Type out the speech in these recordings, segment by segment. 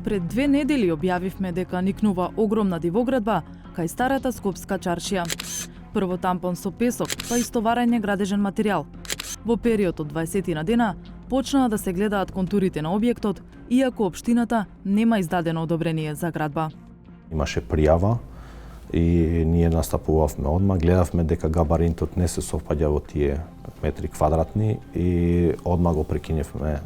Пред 2 недели објавивме дека никнува огромна дивоградба кај старата скопска чаршија. Прво тампон со песок, па истоварање градежен материјал. Во период од 20 на дена почнаа да се гледаат контурите на објектот, иако општината нема издадено одобрение за градба. Имаше пријава и ние настапувавме одма, гледавме дека габаритот не се совпаѓа во тие метри квадратни и одма го прекиневме,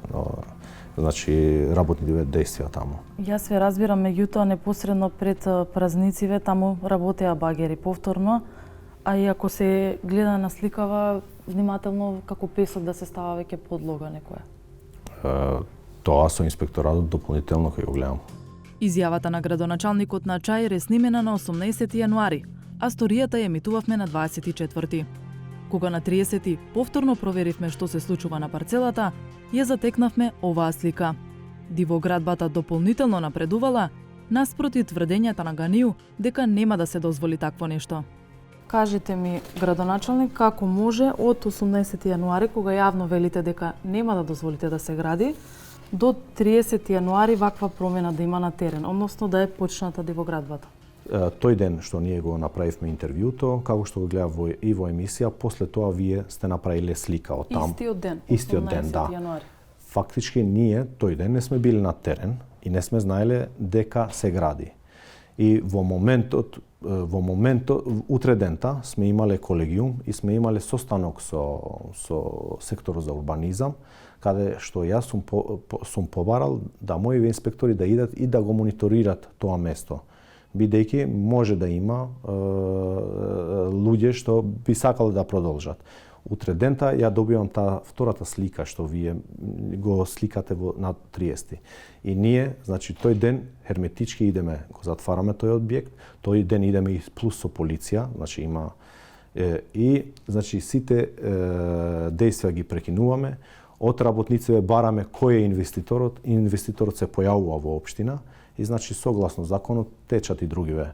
значи работните действија таму. Јас ве разбирам, меѓутоа непосредно пред празнициве таму работеа багери повторно, а и ако се гледа на сликава внимателно како песок да се става веќе подлога некоја. Тоа со инспекторатот дополнително кој го гледам. Изјавата на градоначалникот на Чаир е снимена на 18 јануари, а сторијата ја емитувавме на 24. Кога на 30 повторно проверивме што се случува на парцелата, ја затекнавме оваа слика. Дивоградбата дополнително напредувала, наспроти тврдењата на Ганију дека нема да се дозволи такво нешто. Кажете ми, градоначалник, како може од 18 јануари, кога јавно велите дека нема да дозволите да се гради, до 30 јануари ваква промена да има на терен, односно да е почната дивоградбата? Тој ден што ние го направивме интервјуто, како што го гледав и во емисија, после тоа вие сте направиле слика од таму. Истиот ден, да. Јануари. Фактички ние тој ден не сме били на терен и не сме знаеле дека се гради. И во моментот утре дента сме имале колегиум и сме имале состанок со секторот за урбанизам, каде што јас сум побарал да моите инспектори да идат и да го мониторират тоа место, бидејќи може да има луѓе што би сакале да продолжат. Утре дента ја добивам таа втората слика што вие го сликате на 30. И ние, значи тој ден херметички идеме, го затвараме тој објект, тој ден идеме и плюс со полиција, значи има и значи сите действија ги прекинуваме. Од работниците бараме кој е инвеститорот, инвеститорот се појавува во општина и значи согласно законот течат и другиве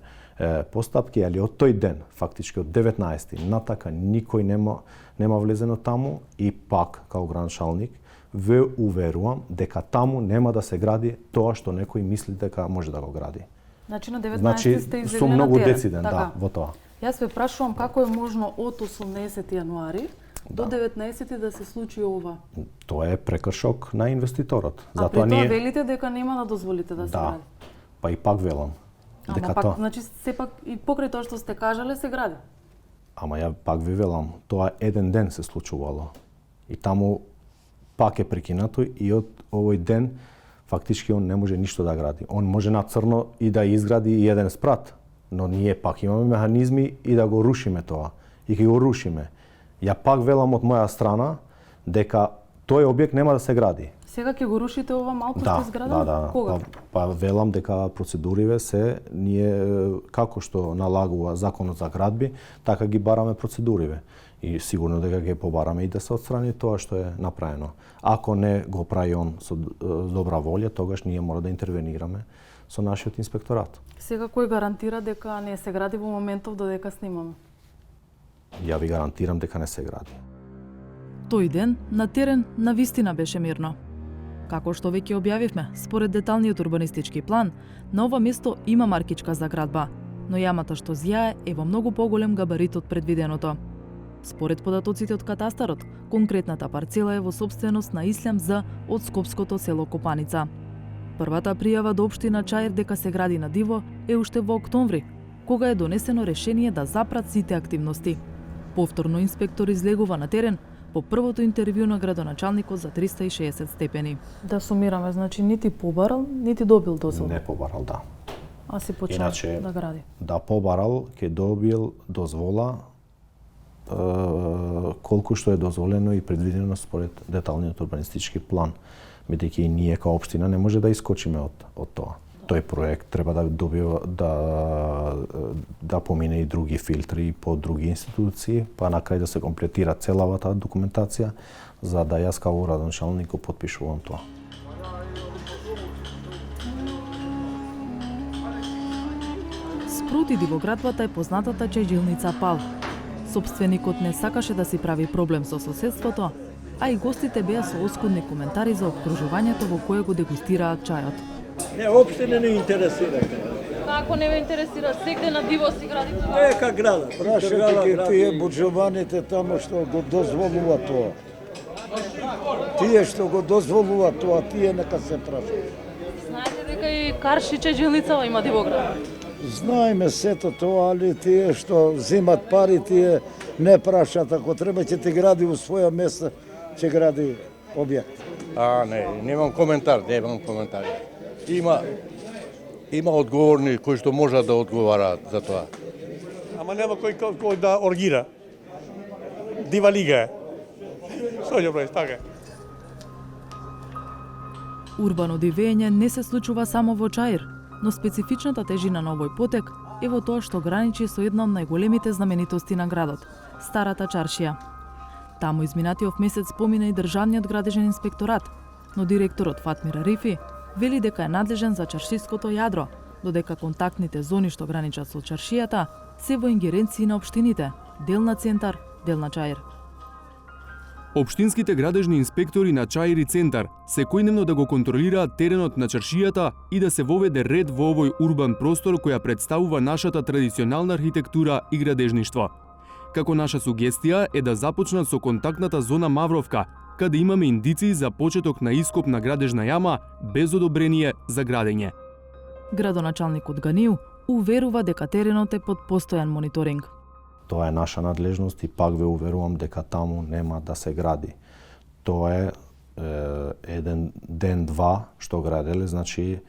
постапки, али од тој ден, фактички од 19 натака никој нема влезено таму и пак као градоначалник ве уверувам дека таму нема да се гради тоа што некој мисли дека може да го гради. Значи на 19 сте излезли сум на многу терен. дециден, да, во тоа. Јас ве прашувам како е можно од 18 јануари до 19 да се случи ова? Тоа е прекршок на инвеститорот. А при тоа велите дека нема да дозволите да се гради? Па и пак велам. Ама пак, значи сепак и покрај тоа што сте кажале се гради? Ама ја пак ви велам, тоа еден ден се случувало. И таму пак е прекинато и од овој ден фактички он не може ништо да гради. Он може на црно и да изгради и еден спрат, но ние пак имаме механизми и да го рушиме тоа. И ќе го рушиме. Ја пак велам од моја страна дека тој објект нема да се гради. Сега ќе го рушите ова малку што изградено? Да. Кога? Па велам дека процедуриве се ние како што налагува законот за градби, така ги бараме процедуриве. И сигурно дека ќе побараме и да се отстрани тоа што е направено. Ако не го прави он со добра волја, тогаш ние мора да интервенираме со нашиот инспекторат. Сега кој гарантира дека не се гради во моментов додека снимаме? Ја ви гарантирам дека не се гради. Тој ден на терен навистина беше мирно. Како што веќе објавивме, според деталниот урбанистички план, на ова место има маркичка за градба, но јамата што зјае е во многу поголем габарит од предвиденото. Според податоците од катастарот, конкретната парцела е во сопственост на Ислам З од скопското село Копаница. Првата пријава до општина Чаир дека се гради на диво е уште во октомври, кога е донесено решение да запрат сите активности. Повторно инспектор излегува на терен по првото интервју на градоначалникот за 360 степени. Да сумираме, значи нити побарал, нити добил дозвола. Не побарал, да. А си почна да гради. Да побарал, ќе добил дозвола колку што е дозволено и предвидено според деталниот урбанистички план, бидејќи и ние као општина не може да искочиме од тоа. Тој проект треба да добива да помине и други филтри по други институции, па на крај да се комплетира целавата документација за да јас као градоначалник го потпишувам тоа. Спроти дивоградбата е познатата чајджилница Пал. Сопственикот не сакаше да си прави проблем со соседството, а и гостите беа со оскудни коментари за обкружувањето во кое го дегустираат чајот. Не, опште не интересира. Како не ве интересира? Сегде на диво си градите? Нека града. Прашајте ги тие буџованите тамо што го дозволува тоа. Тие што го дозволува тоа, тие нека се прашаат. Знаете дека и Каршиче Джилницава има дивоград? Знаеме сето тоа, али тие што земат пари, тие не прашаат. Ако треба ќе ти гради у своја место, ќе гради објект. Немам коментар. Има одговорни кои што можат да одговараат за тоа. Ама нема кој да оргира. Дива лига е. Што ќе правиш, така е. Урбано дивење не се случува само во Чаир, но специфичната тежина на овој потек е во тоа што граничи со една од најголемите знаменитости на градот – Старата чаршија. Таму изминатиот месец помина и Државниот градежен инспекторат, но директорот Фатмир Арифи вели дека е надлежен за чаршиското јадро, додека контактните зони што граничат со чаршијата се во ингеренции на општините, дел на Центар, дел на Чаир. Општинските градежни инспектори на Чаир и Центар секојдневно да го контролираат теренот на чаршијата и да се воведе ред во овој урбан простор која представува нашата традиционална архитектура и градежништво. Како наша сугестија е да започнат со контактната зона Мавровка, каде имаме индиции за почеток на ископ на градежна јама без одобрение за градење. Градоначалникот Ганиу уверува дека теренот е под постојан мониторинг. Тоа е наша надлежност и пак ве уверувам дека таму нема да се гради. Тоа е еден ден-два што граделе, значи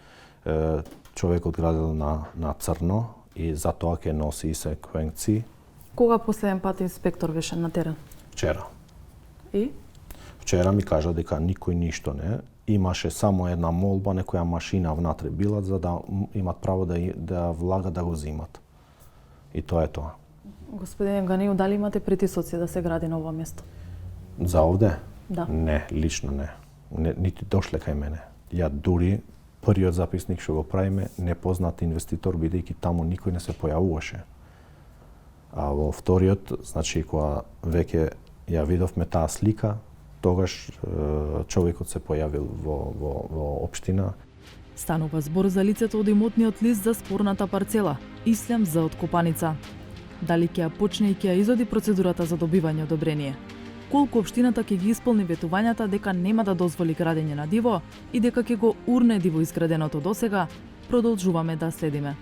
човекот градел на црно и за тоа ќе носи и секвенци. Кога последен пат инспектор беше на терен? Вчера. И? Вчера ми кажа дека никој ништо не. Имаше само една молба, некоја машина внатре била за да имат право да влагат да го зимат. И тоа е тоа. Господин Ганиу, дали имате притисоци да се гради на ова место? За овде? Да. Не, лично не. Нити дошле кај мене. Ја дури првиот записник што го правиме, непознат инвеститор, бидејќи таму никој не се појавуваше. А во вториот, значи кога веќе ја видовме таа слика, тогаш човекот се појавил во општина. Станува збор за лицето од имотниот лист за спорната парцела, Ислам З од Копаница. Дали ќе ја почне и ќе ја изоди процедурата за добивање одобрение? Колку општината ќе ги исполни ветувањата дека нема да дозволи градење на диво и дека ќе го урне диво изграденото досега, продолжуваме да следиме.